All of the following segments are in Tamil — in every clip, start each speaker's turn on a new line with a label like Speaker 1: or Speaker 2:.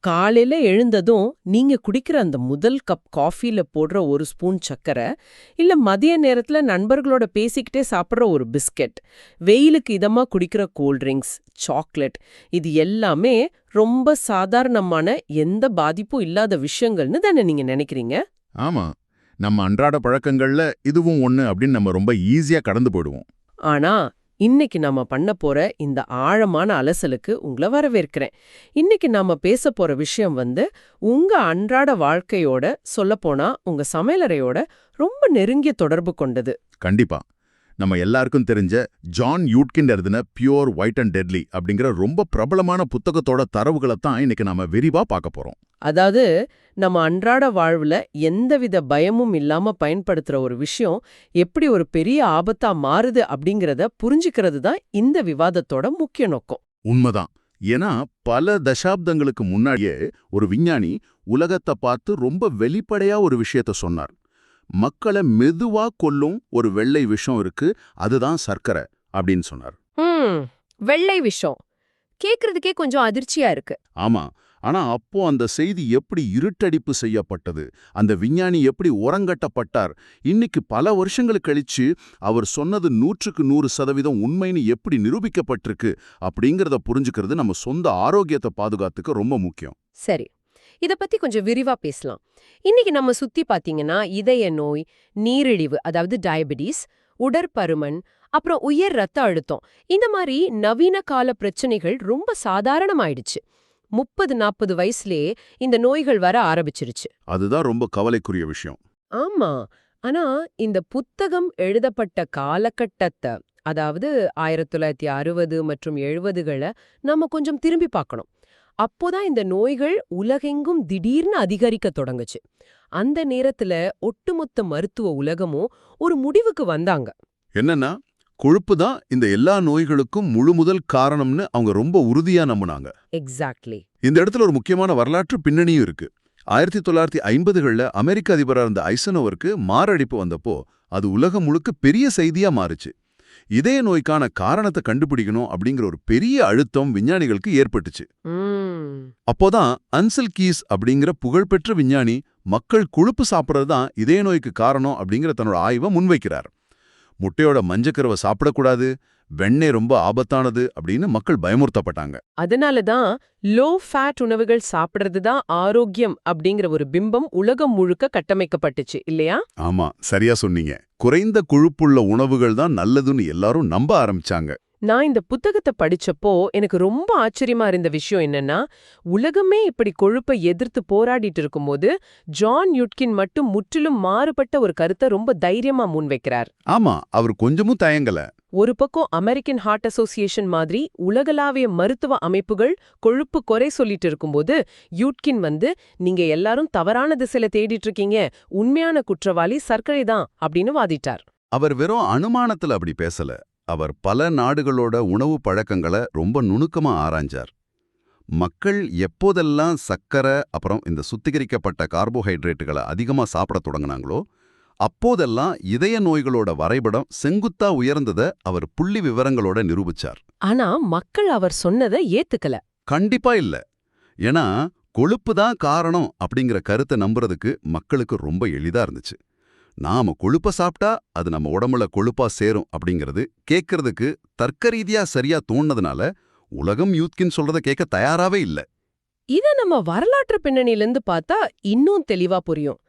Speaker 1: காலையில எழுந்ததும் நீங்க குடிக்கிற அந்த முதல் கப் காஃபில போடுற ஒரு ஸ்பூன் சர்க்கரை, இல்ல மதிய நேரத்துல நண்பர்களோட பேசிக்கிட்டே சாப்பிடுற ஒரு பிஸ்கெட், வெயிலுக்கு இதமா குடிக்கிற கூல் ட்ரிங்க்ஸ், சாக்லேட் இது எல்லாமே ரொம்ப சாதாரணமான எந்த பாதிப்பும் இல்லாத விஷயங்கள்னு தானே நீங்க நினைக்கிறீங்க?
Speaker 2: ஆமா. நம்ம அன்றாட பழக்கங்கள்ல இதுவும் ஒண்ணு அப்படின்னு நம்ம ரொம்ப ஈஸியா கடந்து போயிடுவோம்.
Speaker 1: ஆனா, இன்னைக்கு நாம பண்ண போற இந்த ஆழமான அலசலுக்கு உங்கள வரவேற்கிறேன். இன்னைக்கு நாம பேச போற விஷயம் உங்க அன்றாட வாழ்க்கையோட, சொல்லப்போனா உங்க சமையலறையோட ரொம்ப நெருங்கிய தொடர்பு கொண்டது.
Speaker 2: கண்டிப்பா. நம்ம எல்லாருக்கும் தெரிஞ்ச ஜான் யூட்கின் எழுதின பியூர் ஒயிட் அண்ட் டெட்லி அப்படிங்கிற ரொம்ப பிரபலமான புத்தகத்தோட தரவுகளை தான் இன்னைக்கு நாம விரிவா பார்க்க போறோம்.
Speaker 1: அதாவது, நம்ம அன்றாட வாழ்வுல எந்தவித பயமும் இல்லாம பயன்படுத்துற ஒரு விஷயம் எப்படி ஒரு பெரிய ஆபத்தா மாறுது அப்படிங்கறத புரிஞ்சுக்கிறது தான் இந்த விவாதத்தோட முக்கிய நோக்கம்.
Speaker 2: உண்மைதான். ஏன்னா பல தசாப்தங்களுக்கு முன்னாடியே ஒரு விஞ்ஞானி உலகத்தை பார்த்து ரொம்ப வெளிப்படையா ஒரு விஷயத்த சொன்னார். மக்களை மெதுவா கொல்லும் ஒரு வெள்ளை விஷம் இருக்கு, அதுதான் சர்க்கரை அப்படின்னு சொன்னார்.
Speaker 3: வெள்ளை விஷம் கேக்குறதுக்கே கொஞ்சம் அதிர்ச்சியா இருக்கு.
Speaker 2: ஆமா. ஆனா அப்போ அந்த செய்தி எப்படி இருட்டடிப்பு செய்யப்பட்டது, அந்த விஞ்ஞானி எப்படி ஓரங்கட்டப்பட்டார், இன்னைக்கு பல வருஷங்கள் கழிச்சு அவர் சொன்னது 100% உண்மைன்னு எப்படி நிரூபிக்கப்பட்டிருக்கு அப்படிங்கறத புரிஞ்சுக்கிறது நம்ம சொந்த ஆரோக்கியத்தை பாதுகாத்துக்க ரொம்ப முக்கியம்.
Speaker 3: சரி, இத பத்தி கொஞ்சம் விரிவா பேசலாம். இன்னைக்கு நம்ம சுத்தி பாத்தீங்கன்னா இதய நோய், நீரிழிவு அதாவது டயபெட்டிஸ், உடற்பருமன், அப்புறம் உயர் ரத்த அழுத்தம், இந்த மாதிரி நவீன கால பிரச்சனைகள் ரொம்ப சாதாரணமாயிடுச்சு. 30-40 வயசுலயே இந்த நோய்கள் வர ஆரம்பிச்சிருச்சு.
Speaker 2: அதுதான் ரொம்ப கவலைக்குரிய விஷயம்.
Speaker 3: ஆமா. ஆனா இந்த புத்தகம் எழுதப்பட்ட காலகட்டத்தை, அதாவது 1960 மற்றும் 70கள நம்ம கொஞ்சம் திரும்பி பார்க்கணும். அப்போதான் இந்த நோய்கள் உலகெங்கும் திடீர்னு அதிகரிக்க தொடங்குச்சு. அந்த நேரத்துல ஒட்டுமொத்த மருத்துவ உலகமும் ஒரு முடிவுக்கு வந்தாங்க.
Speaker 2: என்னன்னா, கொழுப்பு தான் இந்த எல்லா நோய்களுக்கும் முழுமுதல் காரணம்னு அவங்க ரொம்ப உறுதியா நம்புனாங்க.
Speaker 3: எக்ஸாக்ட்லி.
Speaker 2: இந்த இடத்துல ஒரு முக்கியமான வரலாற்று பின்னணியும் இருக்கு. 1950களில் அமெரிக்க அதிபராக இருந்த ஐசனோவருக்கு மாரடைப்பு வந்தப்போ அது உலகம் முழுக்க பெரிய செய்தியா மாறுச்சு. இதய நோய்க்கான காரணத்தை கண்டுபிடிக்கணும் அப்படிங்கிற ஒரு பெரிய அழுத்தம் விஞ்ஞானிகளுக்கு ஏற்பட்டுச்சு. அப்போதான் அன்சல் கீஸ் அப்படிங்கிற புகழ்பெற்ற விஞ்ஞானி மக்கள் கொழுப்பு சாப்பிட்றது தான் இதய நோய்க்கு காரணம் அப்படிங்கிற தன்னோட ஆய்வை முன்வைக்கிறார். முட்டையோட மஞ்சக்கருவை சாப்பிடக்கூடாது, வெண்ணெய் ரொம்ப ஆபத்தானது அப்படின்னு மக்கள் பயமுறுத்தப்பட்டாங்க.
Speaker 1: அதனாலதான் லோ ஃபேட் உணவுகள் சாப்பிடுறது தான் ஆரோக்கியம் அப்படிங்கிற ஒரு பிம்பம் உலகம் முழுக்க கட்டமைக்கப்பட்டுச்சு இல்லையா?
Speaker 2: ஆமா, சரியா சொன்னீங்க. குறைந்த கொழுப்புள்ள உணவுகள் தான் நல்லதுன்னு எல்லாரும் நம்ப ஆரம்பிச்சாங்க.
Speaker 1: நான் இந்த புத்தகத்தை படிச்சப்போ எனக்கு ரொம்ப ஆச்சரியமா இருந்த விஷயம் என்னன்னா, உலகமே இப்படி கொழுப்பை எதிர்த்து போராடிட்டு இருக்கும்போது ஜான் யுட்கின் மட்டும் முற்றிலும் மாறுபட்ட ஒரு கருத்தை ரொம்ப தைரியமா முன்வைக்கிறார்.
Speaker 2: ஆமா, அவர் கொஞ்சமும் தயங்கல.
Speaker 1: ஒரு பக்கம் அமெரிக்கன் ஹார்ட் அசோசியேஷன் மாதிரி உலகளாவிய மருத்துவ அமைப்புகள் கொழுப்பு குறை சொல்லிட்டு இருக்கும்போது, யூட்கின் நீங்க எல்லாரும் தவறான திசையில தேடிட்டு இருக்கீங்க, உண்மையான குற்றவாளி சர்க்கரை தான் அப்படின்னு வாதிட்டார்.
Speaker 2: அவர் வெறும் அனுமானத்துல அப்படி பேசல. அவர் பல நாடுகளோட உணவு பழக்கங்களை ரொம்ப நுணுக்கமா ஆராய்ஞ்சார். மக்கள் எப்போதெல்லாம் சர்க்கரை அப்புறம் இந்த சுத்திகரிக்கப்பட்ட கார்போஹைட்ரேட்டுகளை அதிகமா சாப்பிட தொடங்கினாங்களோ அப்போதெல்லாம் இதய நோய்களோட வரைபடம் செங்குத்தா உயர்ந்ததை அவர் புள்ளி விவரங்களோட நிரூபிச்சார்.
Speaker 1: ஆனா மக்கள் அவர் சொன்னதை ஏத்துக்கல.
Speaker 2: கண்டிப்பா இல்ல. ஏன்னா கொழுப்பு தான் காரணம் அப்படிங்கிற கருத்தை நம்புறதுக்கு மக்களுக்கு ரொம்ப எளிதா இருந்துச்சு. நாம கொழுப்ப சாப்பிட்டா அது நம்ம உடம்புல கொழுப்பா சேரும் அப்படிங்கிறது கேட்கறதுக்கு தர்க்க ரீதியா சரியா தோணுனதுனால உலகம் யூத்கின் சொல்றத கேட்க தயாராவே இல்ல.
Speaker 1: இத நம்ம வரலாற்று பின்னணியிலிருந்து பார்த்தா இன்னும் தெளிவா புரியும்.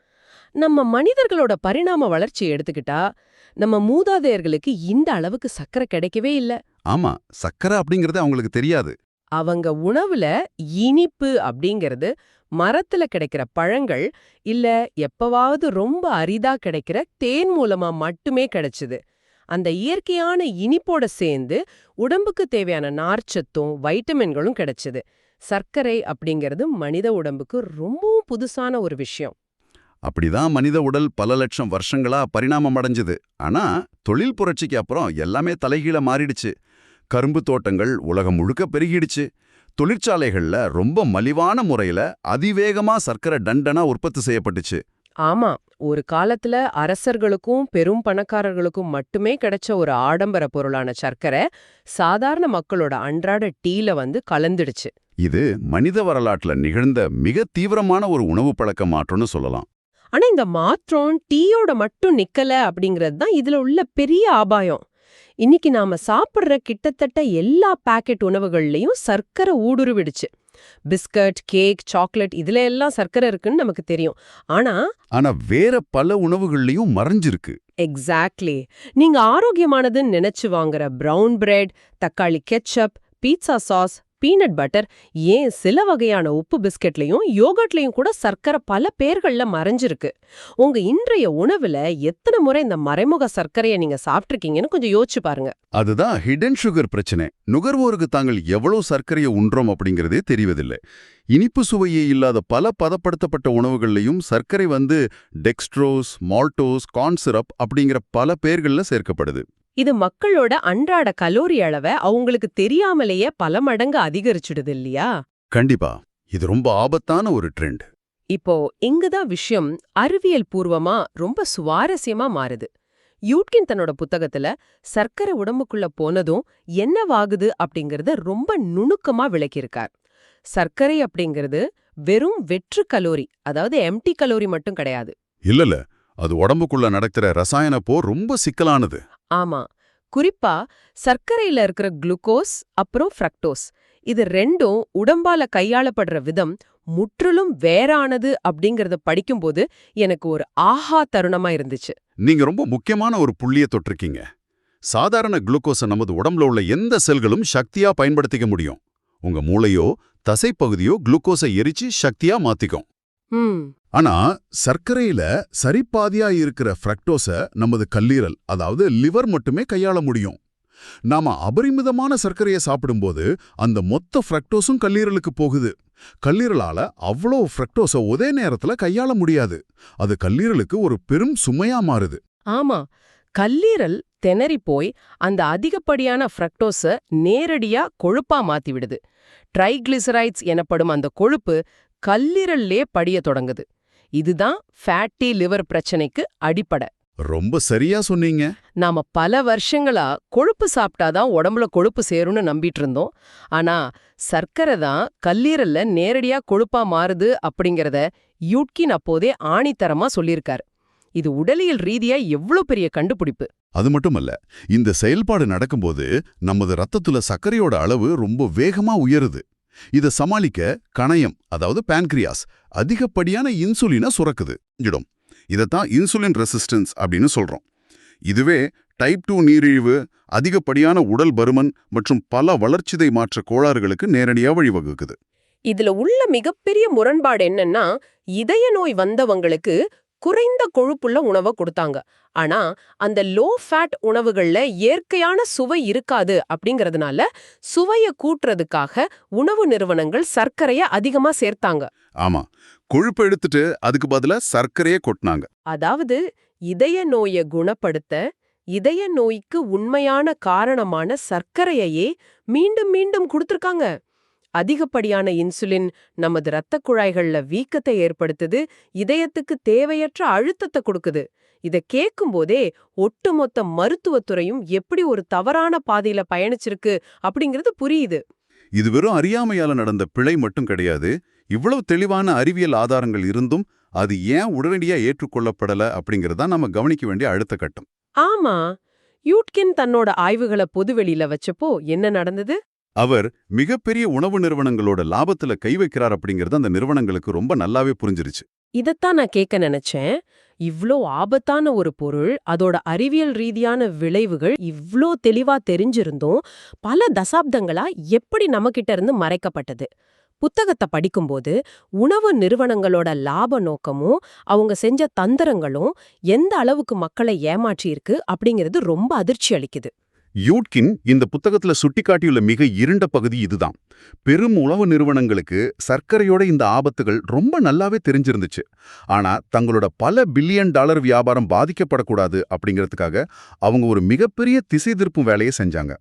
Speaker 1: நம்ம மனிதர்களோட பரிணாம வளர்ச்சியை எடுத்துக்கிட்டா, நம்ம மூதாதையர்களுக்கு இந்த அளவுக்கு சர்க்கரை கிடைக்கவே இல்ல.
Speaker 2: ஆமா, சர்க்கரை அப்படிங்கறது அவங்களுக்கு தெரியாது.
Speaker 1: அவங்க உணவுல இனிப்பு அப்படிங்கிறது மரத்துல கிடைக்கிற பழங்கள் இல்ல எப்பவாவது ரொம்ப அரிதா கிடைக்கிற தேன் மூலமா மட்டுமே கிடைச்சுது. அந்த இயற்கையான இனிப்போட சேர்ந்து உடம்புக்கு தேவையான நார்ச்சத்தும் வைட்டமின்களும் கிடைச்சுது. சர்க்கரை அப்படிங்கிறது மனித உடம்புக்கு ரொம்பவும் புதுசான ஒரு விஷயம்.
Speaker 2: அப்படிதான் மனித உடல் பல லட்சம் வருஷங்களா பரிணாமம் அடைஞ்சது. ஆனா தொழில் புரட்சிக்கு அப்புறம் எல்லாமே தலைகீழ மாறிடுச்சு. கரும்பு தோட்டங்கள் உலகம் முழுக்க பெருகிடுச்சு. தொழிற்சாலைகள்ல ரொம்ப மலிவான முறையில அதிவேகமா சர்க்கரை டண்டனா உற்பத்தி செய்யப்பட்டுச்சு.
Speaker 1: ஆமா, ஒரு காலத்துல அரசர்களுக்கும் பெரும் பணக்காரர்களுக்கும் மட்டுமே கிடைச்ச ஒரு ஆடம்பர பொருளான சர்க்கரை சாதாரண மக்களோட அன்றாட டீல கலந்துடுச்சு.
Speaker 2: இது மனித வரலாற்றுல நிகழ்ந்த மிக தீவிரமான ஒரு உணவு பழக்க மாற்றம்னு சொல்லலாம்.
Speaker 3: ஆனா இந்த மாற்றம் டீயோட மட்டும் நிக்கல அப்படிங்கிறது தான் இதுல உள்ள பெரிய ஆபாயம். இன்னைக்கு நாம சாப்பிடுற கிட்டத்தட்ட எல்லா பாக்கெட் உணவுகள்லயும் சர்க்கரை ஊடுருவிடுச்சு. பிஸ்கட், கேக், சாக்லேட் இதுல எல்லாம் சர்க்கரை இருக்குன்னு நமக்கு தெரியும். ஆனா
Speaker 2: வேற பல உணவுகள்லயும் மறைஞ்சிருக்கு.
Speaker 3: எக்ஸாக்ட்லி. நீங்க ஆரோக்கியமானதுன்னு நினைச்சு வாங்குற பிரவுன் பிரெட், தக்காளி ketchup, pizza sauce, peanut butter, ஏன் சில வகையான உப்பு பிஸ்கெட்லயும் யோகர்ட்லயும் கூட சர்க்கரை பல பேர்கள்ல மறைஞ்சிருக்கு. உங்க இன்றைய உணவுல எத்தனை முறை இந்த மறைமுக சர்க்கரையை நீங்க சாப்பிட்டிருக்கீங்கன்னு கொஞ்சம் யோசிச்சு பாருங்க.
Speaker 2: அதுதான் ஹிடன் சுகர் பிரச்சனை. நுகர்வோருக்கு தாங்கள் எவ்வளவு சர்க்கரையை உண்றோம் அப்படிங்கறதே தெரிவதில்லை. இனிப்பு சுவையே இல்லாத பல பதப்படுத்தப்பட்ட உணவுகள்லையும் சர்க்கரை டெக்ஸ்ட்ரோஸ், மால்டோஸ், கார்ன் சிரப் அப்படிங்கிற பல பேர்கள்ல சேர்க்கப்படுது.
Speaker 3: இது மக்களோட அன்றாட கலோரி அளவை அவங்களுக்கு தெரியாமலேயே பல மடங்கு அதிகரிச்சுடுது இல்லையா?
Speaker 2: கண்டிப்பா. இது ரொம்ப ஆபத்தான ஒரு ட்ரெண்ட்.
Speaker 3: இப்போ இங்குதான் விஷயம் அறிவியல் பூர்வமா ரொம்ப சுவாரஸ்யமா மாறுது. யூட்கின் தன்னோட புத்தகத்துல சர்க்கரை உடம்புக்குள்ள போனதும் என்னவாகுது அப்படிங்கறத ரொம்ப நுணுக்கமா விளக்கியிருக்கார். சர்க்கரை அப்படிங்கிறது வெறும் வெற்று கலோரி, அதாவது எம்டி கலோரி மட்டும் கிடையாது.
Speaker 2: இல்ல, அது உடம்புக்குள்ள நடக்கிற ரசாயன போர் ரொம்ப சிக்கலானது.
Speaker 3: ஆமா, குறிப்பா சர்க்கரையில இருக்கிற குளுக்கோஸ் அப்புறம் ஃப்ரக்டோஸ், இது ரெண்டும் உடம்பால கையாளப்படுற விதம் முற்றிலும் வேறானது அப்படிங்கறத படிக்கும்போது எனக்கு ஒரு ஆஹா தருணமா இருந்துச்சு.
Speaker 2: நீங்க ரொம்ப முக்கியமான ஒரு புள்ளிய தொட்டிருக்கீங்க. சாதாரண குளுக்கோஸை நமது உடம்புல உள்ள எந்த செல்களும் சக்தியா பயன்படுத்திக்க முடியும். உங்க மூளையோ தசைப்பகுதியோ குளுக்கோஸை எரிச்சு சக்தியா மாத்திக்கும். ஆனா சர்க்கரையில சரிபாதியா இருக்கிற ஃப்ரக்டோஸை நமது கல்லீரல், அதாவது லிவர் மட்டுமே கையாள முடியும். நாம அபரிமிதமான சர்க்கரையை சாப்பிடும்போது அந்த மொத்த ஃப்ரக்டோஸும் கல்லீரலுக்கு போகுது. கல்லீரலால அவ்வளோ ஃப்ரக்டோஸை ஒரே நேரத்துல கையாள முடியாது. அது கல்லீரலுக்கு ஒரு பெரும் சுமையா மாறுது.
Speaker 3: ஆமா, கல்லீரல் திணறி போய் அந்த அதிகப்படியான ஃப்ரக்டோஸை நேரடியா கொழுப்பா மாத்தி விடுது. ட்ரைகிளிசரைட்ஸ் எனப்படும் அந்த கொழுப்பு கல்லீரல்லே படிய தொடங்குது. இதுதான் ஃபேட்டி லிவர் பிரச்சனைக்கு அடிப்படை.
Speaker 2: ரொம்ப சரியா சொன்னீங்க.
Speaker 3: நாம பல வருஷங்களா கொழுப்பு சாப்பிட்டாதான் உடம்புல கொழுப்பு சேரும்னு நம்பிட்டு இருந்தோம். ஆனா சர்க்கரை தான் கல்லீரல்ல நேரடியா கொழுப்பா மாறுது அப்படிங்கறத யூட்கின் அப்போதே ஆணித்தரமா சொல்லியிருக்காரு. இது உடலியல் ரீதியா எவ்வளவு பெரிய கண்டுபிடிப்பு.
Speaker 2: அது மட்டுமல்ல, இந்த செயல்பாடு நடக்கும்போது நமது ரத்தத்துல சர்க்கரையோட அளவு ரொம்ப வேகமா உயருது. இதை சமாளிக்க கணையம், அதாவது பான்கிரியாஸ், அதிகப்படியான இன்சுலினை சுரக்குது. இதைத்தான் இன்சுலின் ரெசிஸ்டன்ஸ் அப்படின்னு சொல்றோம். இதுவே டைப் 2 நீரிழிவு, அதிகப்படியான உடல் பருமன் மற்றும் பல வளர்ச்சிதை மாற்ற கோளாறுகளுக்கு நேரடியா வழிவகுக்குது.
Speaker 3: இதுல உள்ள மிகப்பெரிய முரண்பாடு என்னன்னா, இதய நோய் வந்தவங்களுக்கு குறைந்த கொழுப்புள்ள உணவை கொடுத்தாங்க. ஆனா அந்த லோ ஃபேட் உணவுகள்ல இயற்கையான சுவை இருக்காது அப்படிங்கறதுனால சுவைய கூட்டுறதுக்காக உணவு நிறுவனங்கள் சர்க்கரைய அதிகமா சேர்த்தாங்க.
Speaker 2: ஆமா, கொழுப்பு எடுத்துட்டு அதுக்கு பதிலா சர்க்கரையே கொட்டினாங்க.
Speaker 3: அதாவது இதய நோயை குணப்படுத்த இதய நோய்க்கு உண்மையான காரணமான சர்க்கரையையே மீண்டும் மீண்டும் கொடுத்திருக்காங்க. அதிகப்படியான இன்சுலின் நமது இரத்த குழாய்கள்ல வீக்கத்தை ஏற்படுத்துது, இதயத்துக்கு தேவையற்ற அழுத்தத்தை கொடுக்குது. இத கேட்கும் போதே ஒட்டுமொத்த மருத்துவத்துறையும் எப்படி ஒரு தவறான பாதையில பயணிச்சிருக்கு அப்படிங்கிறது புரியுது.
Speaker 2: இது வெறும் அறியாமையால நடந்த பிழை மட்டும் கிடையாது. இவ்வளவு தெளிவான அறிவியல் ஆதாரங்கள் இருந்தும் அது ஏன் உடனடியா ஏற்றுக்கொள்ளப்படல அப்படிங்கறதா நம்ம கவனிக்க வேண்டிய அடுத்த கட்டம்.
Speaker 3: ஆமா, யூட்கின் தன்னோட ஆய்வுகளை பொதுவெளியில வச்சப்போ என்ன நடந்தது?
Speaker 2: அவர் மிகப்பெரிய உணவு நிறுவனங்களோட லாபத்துல கை வைக்கிறார் அப்படிங்கறது அந்த நிறுவனங்களுக்கு ரொம்ப நல்லாவே புரிஞ்சிருச்சு.
Speaker 3: இதத்தான் நான் கேட்க நினைச்சேன். இவ்ளோ ஆபத்தான ஒரு பொருள், அதோட அறிவியல் ரீதியான விளைவுகள் இவ்ளோ தெளிவா தெரிஞ்சிருந்தும் பல தசாப்தங்களா எப்படி நம்மகிட்ட இருந்து மறைக்கப்பட்டது? புத்தகத்தை படிக்கும்போது உணவு நிறுவனங்களோட லாப நோக்கமும் அவங்க செஞ்ச தந்திரங்களும் எந்த அளவுக்கு மக்களை ஏமாற்றியிருக்கு அப்படிங்கிறது ரொம்ப அதிர்ச்சி அளிக்குது.
Speaker 2: யூட்கின் இந்த புத்தகத்துல சுட்டிக்காட்டியுள்ள மிக இருண்ட பகுதி இதுதான். பெரும் உணவு நிறுவனங்களுக்கு சர்க்கரையோட இந்த ஆபத்துகள் ரொம்ப நல்லாவே தெரிஞ்சிருந்துச்சு. ஆனா தங்களோட பல பில்லியன் டாலர் வியாபாரம் பாதிக்கப்படக்கூடாது அப்படிங்கிறதுக்காக அவங்க ஒரு மிகப்பெரிய திசை திருப்பும் வேலையை செஞ்சாங்க.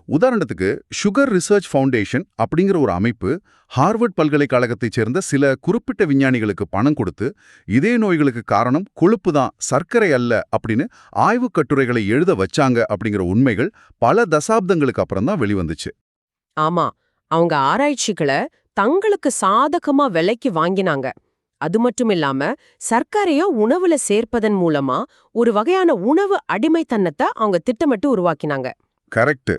Speaker 2: உதாரணத்துக்கு சுகர் ரிசர்ச் ஃபவுண்டேஷன் அப்படிங்கிற ஒரு அமைப்பு ஹார்வர்ட் பல்கலைக்கழகத்தைச் சேர்ந்த சில குறிப்பிட்ட விஞ்ஞானிகளுக்கு பணம் கொடுத்து இதய நோய்களுக்கு காரணம் கொழுப்பு தான், சர்க்கரை அல்ல அப்படின்னு ஆய்வுக் கட்டுரைகளை எழுத வச்சாங்க அப்படிங்கிற உண்மைகள் பல தசாப்தங்களுக்கு அப்புறம் தான் வெளிவந்துச்சு.
Speaker 3: ஆமா, அவங்க ஆராய்ச்சிகளை தங்களுக்கு சாதகமா விலைக்கு வாங்கினாங்க. அது மட்டும் இல்லாம சர்க்கரைய உணவுல சேர்ப்பதன் மூலமா ஒரு வகையான உணவு அடிமைத்தனத்தை அவங்க திட்டமிட்டு உருவாக்கினாங்க.
Speaker 2: கரெக்ட்.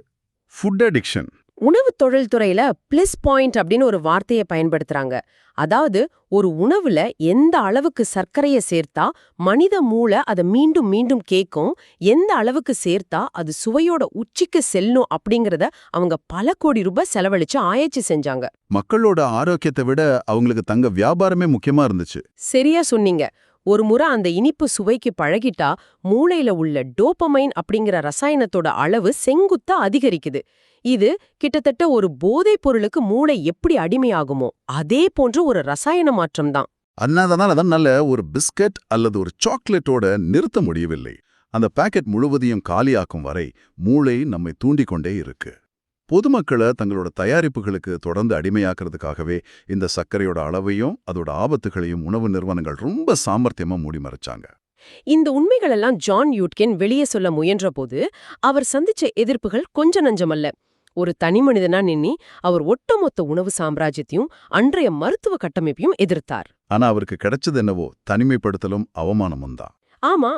Speaker 2: Food addiction.
Speaker 3: உணவு தொழில்துறையில பிளஸ் பாயிண்ட் அப்படின்னு ஒரு வார்த்தையை பயன்படுத்துறாங்க. அதாவது ஒரு உணவுல எந்த அளவுக்கு சர்க்கரையை சேர்த்தா மனித மூளை அதை மீண்டும் மீண்டும் கேட்கும், எந்த அளவுக்கு சேர்த்தா அது சுவையோட உச்சிக்கு செல்லும் அப்படிங்கறத அவங்க பல கோடி ரூபாய் செலவழிச்சு ஆராய்ச்சி செஞ்சாங்க.
Speaker 2: மக்களோட ஆரோக்கியத்தை விட அவங்களுக்கு தங்க வியாபாரமே முக்கியமா இருந்துச்சு.
Speaker 3: சரியா சொன்னீங்க. ஒரு முறை அந்த இனிப்பு சுவைக்கு பழகிட்டா மூளையில உள்ள டோபமைன் அப்படிங்கிற ரசாயனத்தோட அளவு செங்குத்தா அதிகரிக்குது. இது கிட்டத்தட்ட ஒரு போதைப் பொருளுக்கு மூளை எப்படி அடிமையாகுமோ அதே போன்ற ஒரு ரசாயன மாற்றம் தான்.
Speaker 2: அதனால ஒரு பிஸ்கட் அல்லது ஒரு சாக்லேட்டோட நிறுத்த முடியவில்லை. அந்த பாக்கெட் முழுவதையும் காலியாக்கும் வரை மூளை நம்மை தூண்டிக்கொண்டே இருக்கு. பொதுமக்களை தங்களோட தயாரிப்புகளுக்கு தொடர்ந்து அடிமையாக்குறதுக்காகவே இந்த சர்க்கரையோட அளவையும் அதோட ஆபத்துகளையும் உணவு நிறுவனங்கள் ரொம்ப சாமர்த்தியமா மூடி மறைச்சாங்க.
Speaker 3: இந்த உண்மைகளெல்லாம் ஜான் யூட்கின் வெளியே சொல்ல முயன்ற போது அவர் சந்திச்ச எதிர்ப்புகள் கொஞ்ச நஞ்சமல்ல. ஒரு தனி மனிதனா நின்னி அவர் ஒட்டுமொத்த உணவு சாம்ராஜ்யத்தையும் அன்றைய மருத்துவ கட்டமைப்பையும் எதிர்த்தார்.
Speaker 2: ஆனா அவருக்கு கிடைச்சது என்னவோ தனிமைப்படுத்தலும் அவமானமும் தான்.
Speaker 3: ஆமா,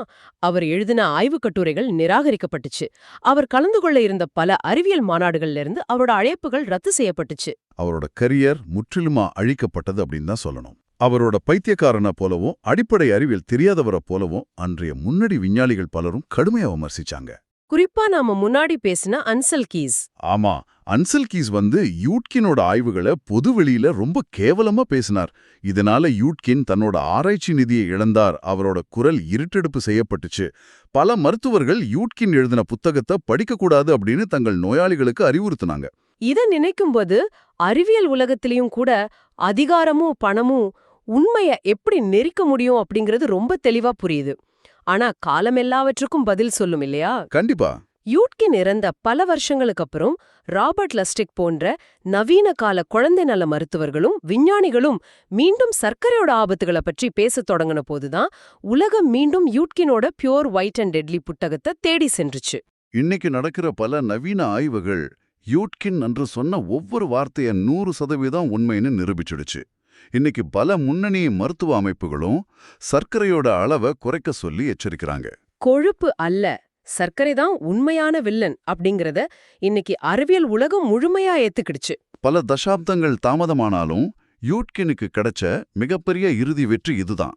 Speaker 3: அவர் எழுதின ஆய்வுக் கட்டுரைகள் நிராகரிக்கப்பட்டுச்சு. அவர் கலந்து கொள்ள இருந்த பல அறிவியல் மாநாடுகள்ல இருந்து அவரோட அழைப்புகள் ரத்து செய்யப்பட்டுச்சு.
Speaker 2: அவரோட கரியர் முற்றிலுமா அழிக்கப்பட்டது அப்படின்னு தான் சொல்லணும். அவரோட பைத்தியக்காரனை போலவும் அடிப்படை அறிவியல் தெரியாதவரை போலவும் அன்றைய முன்னணி விஞ்ஞானிகள் பலரும் கடுமையா விமர்சிச்சாங்க.
Speaker 3: குறிப்பா நாம முன்னாடி பேசின அன்சல் கீஸ்.
Speaker 2: ஆமா, அன்சல் கீஸ் யூட்கினோட ஆய்வுகளை பொதுவெளியில ரொம்ப கேவலமா பேசினார். இதனால யூட்கின் தன்னோட ஆராய்ச்சி நிதியை இழந்தார். அவரோட குரல் இருட்டெடுப்பு செய்யப்பட்டுச்சு. பல மருத்துவர்கள் யூட்கின் எழுதின புத்தகத்தை படிக்கக்கூடாது அப்படின்னு தங்கள் நோயாளிகளுக்கு அறிவுறுத்தினாங்க.
Speaker 3: இத நினைக்கும்போது அறிவியல் உலகத்திலயும் கூட அதிகாரமும் பணமும் உண்மைய எப்படி நெரிக்க முடியும் அப்படிங்கிறது ரொம்ப தெளிவா புரியுது. ஆனா காலம் எல்லாவற்றுக்கும் பதில் சொல்லும் இல்லையா?
Speaker 2: கண்டிப்பா.
Speaker 3: யூட்கின் இறந்த பல வருஷங்களுக்கு அப்புறம் ராபர்ட் லஸ்டிக் போன்ற நவீன கால குழந்தை நல மருத்துவர்களும் விஞ்ஞானிகளும் மீண்டும் சர்க்கரையோட ஆபத்துகளை பற்றி பேசத் தொடங்கின போதுதான் உலகம் மீண்டும் யூட்கினோட பியூர் ஒயிட் அண்ட் டெட்லி புத்தகத்தை தேடி சென்றுச்சு.
Speaker 2: இன்னைக்கு நடக்கிற பல நவீன ஆய்வுகள் யூட்கின் என்று சொன்ன ஒவ்வொரு வார்த்தைய 100% உண்மைன்னு நிரூபிச்சிடுச்சு. இன்னைக்கு பல முன்னணி மருத்துவ அமைப்புகளும் சர்க்கரையோட அளவை குறைக்க சொல்லி எச்சரிக்கிறாங்க.
Speaker 3: கொழுப்பு அல்ல, சர்க்கரை தான் உண்மையான வில்லன் அப்படிங்கறத இன்னைக்கு அறிவியல் உலகம் முழுமையா ஏத்துக்கிடுச்சு.
Speaker 2: பல தசாப்தங்கள் தாமதமானாலும் யூட்கினுக்கு கிடைச்ச மிகப்பெரிய இறுதி வெற்றி இதுதான்.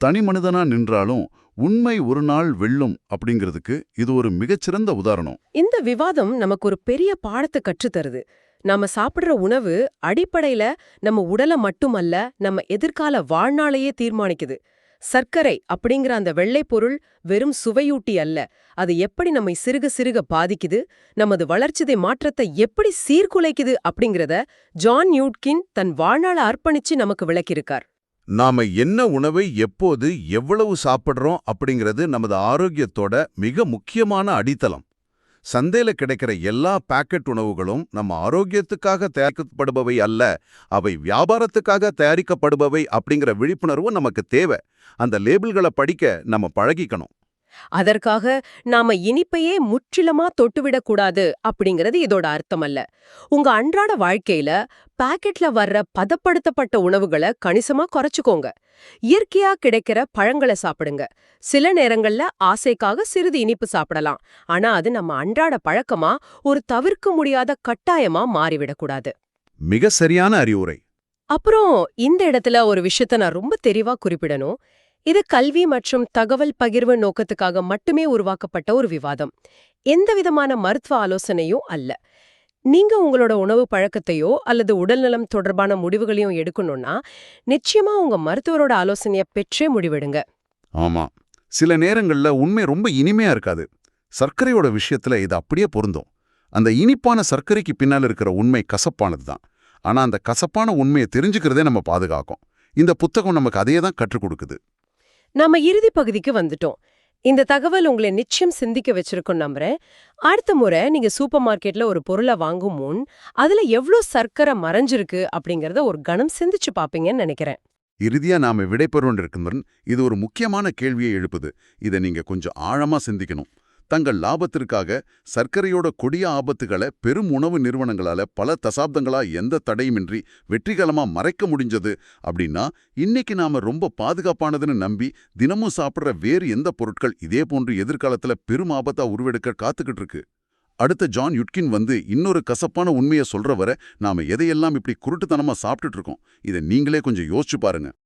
Speaker 2: தனி மனிதனா நின்றாலும் உண்மை ஒரு நாள் வெல்லும் அப்படிங்கிறதுக்கு இது ஒரு மிகச்சிறந்த உதாரணம்.
Speaker 3: இந்த விவாதம் நமக்கு ஒரு பெரிய பாடத்தை கற்றுத்தருது. நாம சாப்பிடுற உணவு அடிப்படையில நம்ம உடலை மட்டுமல்ல, நம்ம எதிர்கால வாழ்நாளையே தீர்மானிக்குது. சர்க்கரை அப்படிங்கிற அந்த வெள்ளைப் பொருள் வெறும் சுவையூட்டி அல்ல, அது எப்படி நம்மை சிறுக சிறுக பாதிக்குது, நமது வளர்ச்சிதை மாற்றத்தை எப்படி சீர்குலைக்குது அப்படிங்கிறத ஜான் யூட்கின் தன் வாழ்நாளை அர்ப்பணிச்சு நமக்கு விளக்கியிருக்கார்.
Speaker 2: நாம என்ன உணவை எப்போது எவ்வளவு சாப்பிடுறோம் அப்படிங்கிறது நமது ஆரோக்கியத்தோட மிக முக்கியமான அடித்தளம். சந்தையில கிடைக்கிற எல்லா பாக்கெட் உணவுகளும் நம்ம ஆரோக்கியத்துக்காக தயாரிக்கப்படுபவை அல்ல, அவை வியாபாரத்துக்காக தயாரிக்கப்படுபவை அப்படிங்கிற விழிப்புணர்வு நமக்கு தேவை. அந்த லேபிள்களை படிக்க நம்ம பழகிக்கணும்.
Speaker 3: அதற்காக நாம இனிப்பையே முற்றிலுமா தொட்டுவிடக்கூடாது அப்படிங்கிறது இதோட அர்த்தம் அல்ல. உங்க அன்றாட வாழ்க்கையில பாக்கெட்ல வர்ற பதப்படுத்தப்பட்ட உணவுகளை கணிசமா குறைச்சுக்கோங்க. இயற்கையா கிடைக்கிற பழங்களை சாப்பிடுங்க. சில நேரங்கள்ல ஆசைக்காக சிறிது இனிப்பு சாப்பிடலாம். ஆனா அது நம்ம அன்றாட பழக்கமா ஒரு தவிர்க்க முடியாத கட்டாயமா மாறிவிடக்கூடாது.
Speaker 2: மிக சரியான அறிவுரை.
Speaker 3: அப்புறம் இந்த இடத்துல ஒரு விஷயத்த நான் ரொம்ப தெளிவா குறிப்பிடணும். இது கல்வி மற்றும் தகவல் பகிர்வு நோக்கத்துக்காக மட்டுமே உருவாக்கப்பட்ட ஒரு விவாதம். எந்த விதமான மருத்துவ ஆலோசனையும் அல்ல. நீங்க உங்களோட உணவு பழக்கத்தையோ அல்லது உடல்நலம் தொடர்பான முடிவுகளையும் எடுக்கணும்னா நிச்சயமா உங்க மருத்துவரோட ஆலோசனையை பெற்றே முடிவெடுங்க.
Speaker 2: ஆமா, சில நேரங்கள்ல உண்மை ரொம்ப இனிமையா இருக்காது. சர்க்கரையோட விஷயத்துல இது அப்படியே பொருந்தும். அந்த இனிப்பான சர்க்கரைக்கு பின்னால் இருக்கிற உண்மை கசப்பானது தான். ஆனா அந்த கசப்பான உண்மையை தெரிஞ்சுக்கிறதே நம்ம பாதுகாக்கும். இந்த புத்தகம் நமக்கு அதையே தான் கற்றுக் கொடுக்குது.
Speaker 3: நாம இறுதி பகுதிக்கு வந்துட்டோம். இந்த தகவல் உங்களை நிச்சயம் சிந்திக்க வச்சிருக்கும் நம்புறேன். அடுத்த முறை நீங்க சூப்பர் மார்க்கெட்ல ஒரு பொருளை வாங்கும் முன் அதுல எவ்ளோ சர்க்கரை மறைஞ்சிருக்கு அப்படிங்கறத ஒரு கணம் சிந்திச்சு பாப்பீங்கன்னு நினைக்கிறேன்.
Speaker 2: இறுதியா நாம விடைபெறுவோம் இருக்கும்போது இது ஒரு முக்கியமான கேள்வியை எழுப்புது. இதை நீங்க கொஞ்சம் ஆழமா சிந்திக்கணும். தங்கள் லாபத்திற்காக சர்க்கரையோட கொடிய ஆபத்துகளை பெரும் உணவு நிறுவனங்களால பல தசாப்தங்களா எந்த தடையுமின்றி வெற்றிகரமா மறைக்க முடிஞ்சது அப்படின்னா, இன்னைக்கு நாம ரொம்ப பாதுகாப்பானதுன்னு நம்பி தினமும் சாப்பிடுற வேறு எந்த பொருட்கள் இதே போன்று எதிர்காலத்துல பெரும் ஆபத்தா உருவெடுக்க காத்துக்கிட்டு இருக்கு? அடுத்த ஜான் யுட்கின் வந்து இன்னொரு கசப்பான உண்மையை சொல்ற வரை நாம எதையெல்லாம் இப்படி குருட்டுத்தனமா சாப்பிட்டுட்டு இருக்கோம். இதை நீங்களே கொஞ்சம் யோசிச்சு பாருங்க.